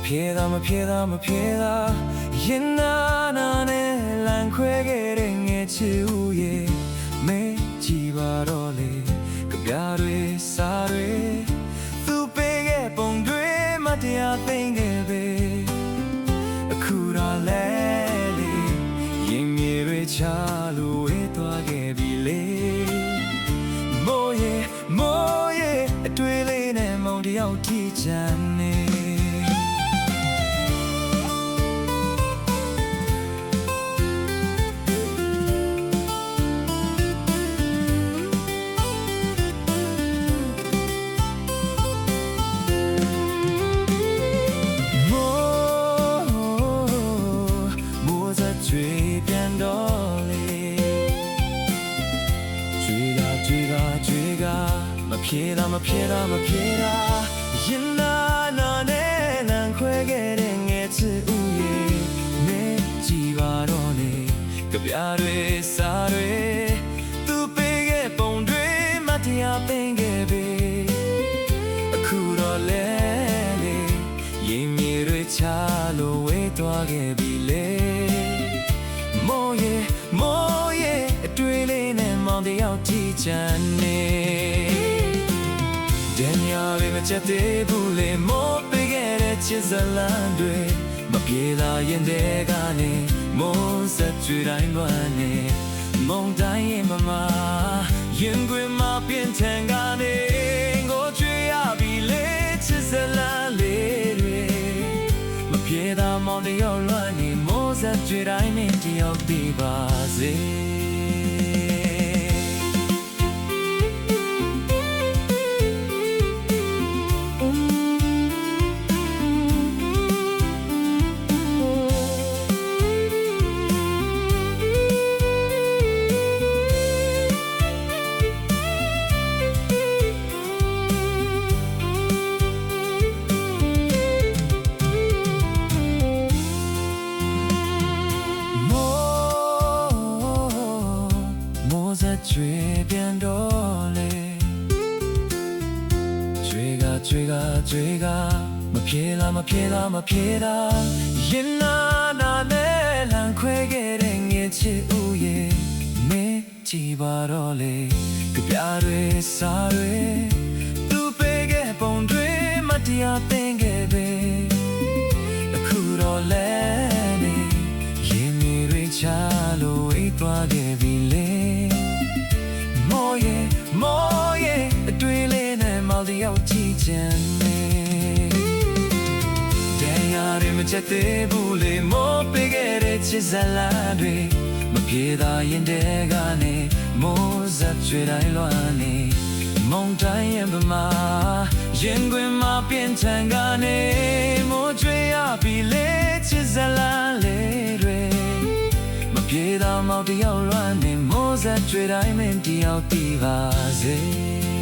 撇ရင်နာနဲ့လန်ခွဲခဲ့တဲ့ငယ်ချစ်ဦးရဲ့မဲကြည့်ပါတော့လေကြပြတွေစားတွေသူပေးခဲ့ပုံတွေမတရားသိမ့်ခဲ့ပဲအခုတော့လဲလေရင်မြေတွေချလို့ဝေးသွားခဲ့ပြီလေမိုးရဲ့အတွေ့လေးနဲ့မောင်တယောက်ထိချမ်းနေမပြေတာရင်နာနဲ့လန်ခွဲခဲ့တဲ့ငယ်ချစ်ဦးရဲ့မဲကြည့်ပါတော့လေကြပြတွေစားတွေသူပေးခဲ့ပုံတွေမတရားသိမ့်ခဲ့ပြီအခုတော့လဲလေရင်မြေတွေချလို့ဝေးသွားခဲ့ပြီလေမိုးရဲ့အတွေ့လေးနဲ့မောင်တယောက်ထိချမ်းနေမချက်သေးဘူးလေမိုးပေးခဲ့တဲ့ချစ်ဇလန်တွေမပြေလာရင်တဲ့ကနေမုန်းဆက်ကြွတိုင်းလွမ်းနေမုန်းတိုင်းရင်မရင်ခွင်မှာပြင်းထန်ကနေငိုကြွေရပြီလေချစ်ဇလန်လေးတွေမပြေတာမောင်တယောက်လွမ်းနေမိုးဆက်ကြွတိုင်းနဲ့တယောက်ပြီးပါစေကျွေပြန်တော့လေကျွေကမပြေတာရင်နာနဲ့လန်ခွဲခဲ့တဲ့ငယ်ချစ်ဦးရဲ့မဲကြည့်ပါတော့လေကြပြတွေစားတွေသူပေးခဲ့ပုံတွေမတရားသိမ့်ခဲ့ပဲအခုတော့လဲနေရင်တွေချလို့ဝေးသွားခဲ့ပြီလေမိုးရဲ့အတွေ့လေးနဲ့မောင်တယောက်ကြည့်ချင်နေတရားတွေမချက်သေးဘူးလေမိုးပေးခဲ့တဲ့ချစ်ဇလန်တွေမပြေသာရင်တဲ့ကနေမိုးစပ်ကြွတိုင်းလွမ်းနေမုန်တိုင်းရဲ့ပမာရင်ခွင်မှာပြင်းထန်ကနေမိုးကြွေရပြီလေချစ်ဇလန်လေးတွေပြေတာမောင်တယောက်လွမ်းနေမိုးဆက်ကြွတိုင်းမင်းတယောက်တည်ပါစေ